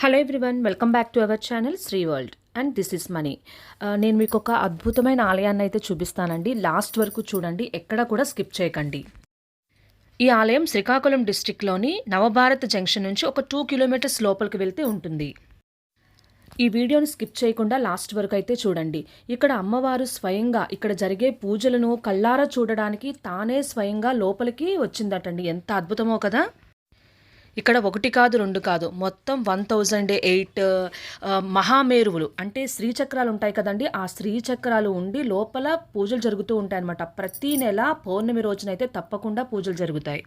Hello everyone, welcome back to our channel Sri world and this is Mani. నేను మీకు ఒక అద్భుతమైన ఆలయాన్ని అయితే చూపిస్తానండి. లాస్ట్ వరకు చూడండి, ఎక్కడ కూడా స్కిప్ చేయకండి. ఈ ఆలయం శ్రీకాకుళం డిస్టిక్లోని నవభారత్ జంక్షన్ నుంచి ఒక 2 కిలోమీటర్స్ లోపలికి వెళ్తే ఉంటుంది. ఈ వీడియోని స్కిప్ చేయకుండా లాస్ట్ వరకు అయితే చూడండి. ఇక్కడ అమ్మవారు స్వయంగా ఇక్కడ జరిగే పూజలను కళ్ళారా చూడడానికి తానే స్వయంగా లోపలికి వచ్చిందటండి. ఎంత అద్భుతమో కదా. ఇక్కడ 1 కాదు 2 కాదు, మొత్తం 1008 మహామేరువులు అంటే శ్రీచక్రాలు ఉంటాయి కదండి. ఆ శ్రీచక్రాలు ఉండి లోపల పూజలు జరుగుతూ ఉంటాయి అన్నమాట. ప్రతి నెల పౌర్ణమి రోజునైతే తప్పకుండా పూజలు జరుగుతాయి.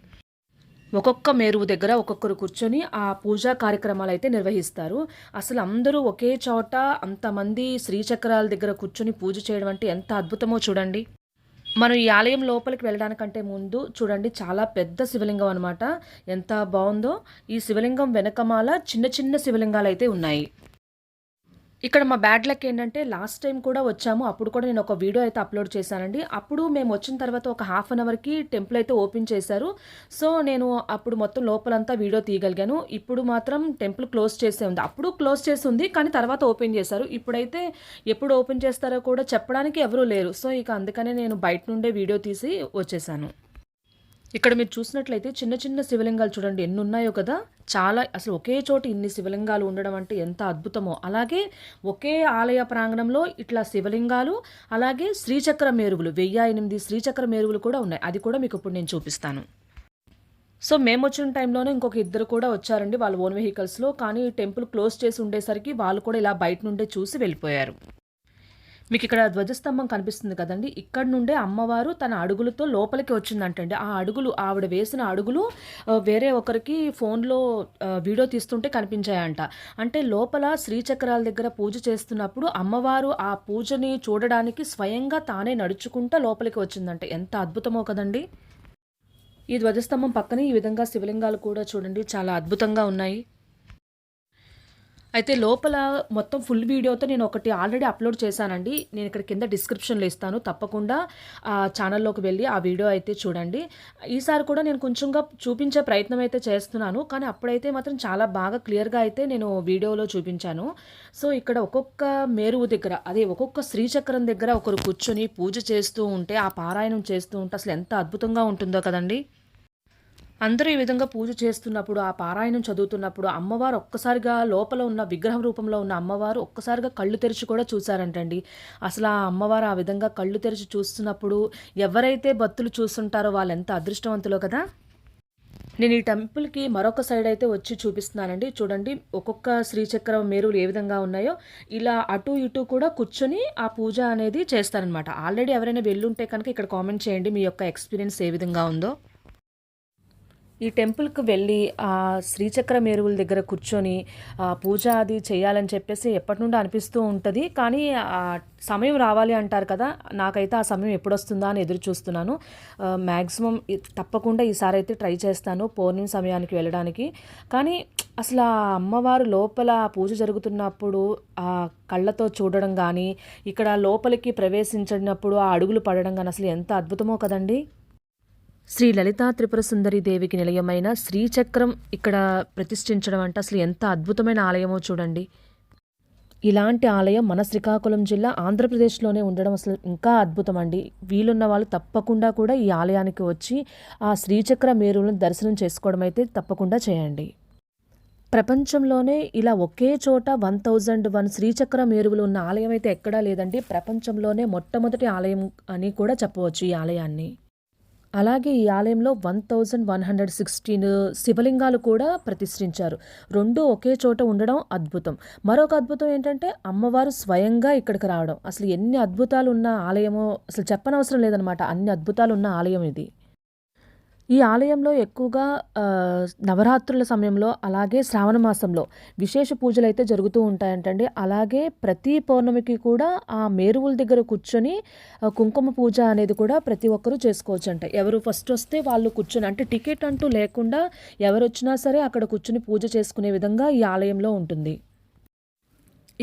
ఒక్కొక్క మేరువు దగ్గర ఒక్కొక్కరు కూర్చొని ఆ పూజా కార్యక్రమాలు అయితే నిర్వహిస్తారు. అసలు అందరూ ఒకే చోట అంతమంది శ్రీచక్రాల దగ్గర కూర్చొని పూజ చేయడం అంటే ఎంత అద్భుతమో చూడండి. మనం ఈ ఆలయం లోపలికి వెళ్ళడానికంటే ముందు చూడండి, చాలా పెద్ద శివలింగం అనమాట. ఎంత బాగుందో. ఈ శివలింగం వెనకమాల చిన్న చిన్న శివలింగాలు అయితే ఉన్నాయి. ఇక్కడ మా బ్యాడ్ లక్ ఏంటంటే లాస్ట్ టైం కూడా వచ్చాము, అప్పుడు కూడా నేను ఒక వీడియో అయితే అప్లోడ్ చేశానండి. అప్పుడు మేము వచ్చిన తర్వాత ఒక హాఫ్ అన్ అవర్కి టెంపుల్ అయితే ఓపెన్ చేశారు. సో నేను అప్పుడు మొత్తం లోపలంతా వీడియో తీయగలిగాను. ఇప్పుడు మాత్రం టెంపుల్ క్లోజ్ చేసే ఉంది. అప్పుడు క్లోజ్ చేసి ఉంది, కానీ తర్వాత ఓపెన్ చేశారు. ఇప్పుడైతే ఎప్పుడు ఓపెన్ చేస్తారో కూడా చెప్పడానికి ఎవరూ లేరు. సో ఇక అందుకనే నేను బయట నుండే వీడియో తీసి వచ్చేసాను. ఇక్కడ మీరు చూసినట్లయితే చిన్న చిన్న శివలింగాలు చూడండి ఎన్ని ఉన్నాయో కదా. చాలా అసలు ఒకే చోట ఇన్ని శివలింగాలు ఉండడం అంటే ఎంత అద్భుతమో. అలాగే ఒకే ఆలయ ప్రాంగణంలో ఇట్లా శివలింగాలు, అలాగే శ్రీచక్ర మేరువులు 1008 శ్రీచక్ర మేరువులు కూడా ఉన్నాయి. అది కూడా మీకు ఇప్పుడు నేను చూపిస్తాను. సో మేము వచ్చిన టైంలోనే ఇంకొక ఇద్దరు కూడా వచ్చారండి వాళ్ళ ఓన్ వెహికల్స్లో. కానీ టెంపుల్ క్లోజ్ చేసి ఉండేసరికి వాళ్ళు కూడా ఇలా బయట నుండే చూసి వెళ్ళిపోయారు. మీకు ఇక్కడ ధ్వజస్తంభం కనిపిస్తుంది కదండి. ఇక్కడ నుండే అమ్మవారు తన అడుగులతో లోపలికి వచ్చిందంటండి. ఆ అడుగులు, ఆవిడ వేసిన అడుగులు వేరే ఒకరికి ఫోన్లో వీడియో తీస్తుంటే కనిపించాయంట. అంటే లోపల శ్రీచక్రాల దగ్గర పూజ చేస్తున్నప్పుడు అమ్మవారు ఆ పూజని చూడడానికి స్వయంగా తానే నడుచుకుంటూ లోపలికి వచ్చిందంట. ఎంత అద్భుతమో కదండి. ఈ ధ్వజస్తంభం పక్కనే ఈ విధంగా శివలింగాలు కూడా చూడండి చాలా అద్భుతంగా ఉన్నాయి. అయితే లోపల మొత్తం ఫుల్ వీడియోతో నేను ఒకటి ఆల్రెడీ అప్లోడ్ చేశానండి. నేను ఇక్కడ కింద డిస్క్రిప్షన్లో ఇస్తాను, తప్పకుండా ఆ ఛానల్లోకి వెళ్ళి ఆ వీడియో అయితే చూడండి. ఈసారి కూడా నేను కొంచెంగా చూపించే ప్రయత్నం అయితే చేస్తున్నాను, కానీ అప్పుడైతే మాత్రం చాలా బాగా క్లియర్గా అయితే నేను వీడియోలో చూపించాను. సో ఇక్కడ ఒక్కొక్క మేరువు దగ్గర, అదే ఒక్కొక్క శ్రీచక్రం దగ్గర ఒకరు కూర్చొని పూజ చేస్తూ ఉంటే, ఆ పారాయణం చేస్తూ ఉంటే అసలు ఎంత అద్భుతంగా ఉంటుందో కదండి. అందరూ ఈ విధంగా పూజ చేస్తున్నప్పుడు, ఆ పారాయణం చదువుతున్నప్పుడు అమ్మవారు ఒక్కసారిగా లోపల ఉన్న విగ్రహం రూపంలో ఉన్న అమ్మవారు ఒక్కసారిగా కళ్ళు తెరిచి కూడా చూశారంటండి. అసలు ఆ అమ్మవారు ఆ విధంగా కళ్ళు తెరిచి చూస్తున్నప్పుడు ఎవరైతే భక్తులు చూస్తుంటారో వాళ్ళు ఎంత అదృష్టవంతులో కదా. నేను ఈ టెంపుల్కి మరొక సైడ్ అయితే వచ్చి చూపిస్తున్నానండి. చూడండి ఒక్కొక్క శ్రీచక్ర మేరువులు ఏ విధంగా ఉన్నాయో. ఇలా అటు ఇటు కూడా కూర్చొని ఆ పూజ అనేది చేస్తారనమాట. ఆల్రెడీ ఎవరైనా వెళ్ళుంటే కనుక ఇక్కడ కామెంట్ చేయండి మీ యొక్క ఎక్స్పీరియన్స్ ఏ విధంగా ఉందో. ఈ టెంపుల్కి వెళ్ళి ఆ శ్రీచక్ర మేరువుల దగ్గర కూర్చొని పూజ అది చేయాలని చెప్పేసి ఎప్పటి నుండి అనిపిస్తూ ఉంటుంది. కానీ సమయం రావాలి అంటారు కదా, నాకైతే ఆ సమయం ఎప్పుడొస్తుందా అని ఎదురు చూస్తున్నాను. మ్యాక్సిమం తప్పకుండా ఈసారి అయితే ట్రై చేస్తాను పౌర్ణమి సమయానికి వెళ్ళడానికి. కానీ అసలు ఆ అమ్మవారు లోపల పూజ జరుగుతున్నప్పుడు ఆ కళ్ళతో చూడడం కానీ, ఇక్కడ లోపలికి ప్రవేశించినప్పుడు ఆ అడుగులు పడడం కానీ అసలు ఎంత అద్భుతమో కదండి. శ్రీ లలితా త్రిపుర సుందరి దేవికి నిలయమైన శ్రీచక్రం ఇక్కడ ప్రతిష్ఠించడం అంటే అసలు ఎంత అద్భుతమైన ఆలయమో చూడండి. ఇలాంటి ఆలయం మన శ్రీకాకుళం జిల్లా ఆంధ్రప్రదేశ్లోనే ఉండడం అసలు ఇంకా అద్భుతం అండి. వీలున్న వాళ్ళు తప్పకుండా కూడా ఈ ఆలయానికి వచ్చి ఆ శ్రీచక్ర మేరువులను దర్శనం చేసుకోవడం అయితే తప్పకుండా చేయండి. ప్రపంచంలోనే ఇలా ఒకే చోట 1001 శ్రీచక్ర మేరువులు ఉన్న ఆలయం అయితే ఎక్కడా లేదండి. ప్రపంచంలోనే మొట్టమొదటి ఆలయం అని కూడా చెప్పవచ్చు ఈ ఆలయాన్ని. అలాగే ఈ ఆలయంలో 1116 శివలింగాలు కూడా ప్రతిష్ఠించారు. రెండు ఒకే చోట ఉండడం అద్భుతం. మరొక అద్భుతం ఏంటంటే అమ్మవారు స్వయంగా ఇక్కడికి రావడం. అసలు ఎన్ని అద్భుతాలు ఉన్న ఆలయమో అసలు చెప్పనవసరం లేదనమాట. అన్ని అద్భుతాలు ఉన్న ఆలయం ఇది. ఈ ఆలయంలో ఎక్కువగా నవరాత్రుల సమయంలో, అలాగే శ్రావణ మాసంలో విశేష పూజలు అయితే జరుగుతూ ఉంటాయంటండి. అలాగే ప్రతి పౌర్ణమికి కూడా ఆ మేరువుల దగ్గర కూర్చొని కుంకుమ పూజ అనేది కూడా ప్రతి ఒక్కరూ చేసుకోవచ్చంట. ఎవరు ఫస్ట్ వస్తే వాళ్ళు కూర్చొని, అంటే టికెట్ అంటూ లేకుండా ఎవరు వచ్చినా సరే అక్కడ కూర్చొని పూజ చేసుకునే విధంగా ఈ ఆలయంలో ఉంటుంది.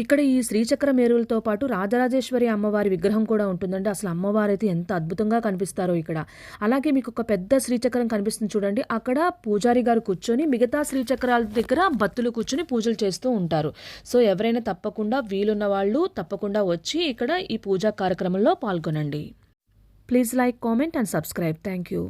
ఇక్కడ ఈ శ్రీచక్ర మేరులతో పాటు రాజరాజేశ్వరి అమ్మవారి విగ్రహం కూడా ఉంటుందండి. అసలు అమ్మవారైతే ఎంత అద్భుతంగా కనిపిస్తారో ఇక్కడ. అలాగే మీకు ఒక పెద్ద శ్రీచక్రం కనిపిస్తుంది చూడండి. అక్కడ పూజారి గారు కూర్చొని మిగతా శ్రీచక్రాల దగ్గర భక్తులు కూర్చొని పూజలు చేస్తూ ఉంటారు. సో ఎవరైనా తప్పకుండా వీలున్న వాళ్ళు తప్పకుండా వచ్చి ఇక్కడ ఈ పూజా కార్యక్రమంలో పాల్గొనండి. Please like, comment and subscribe. Thank you.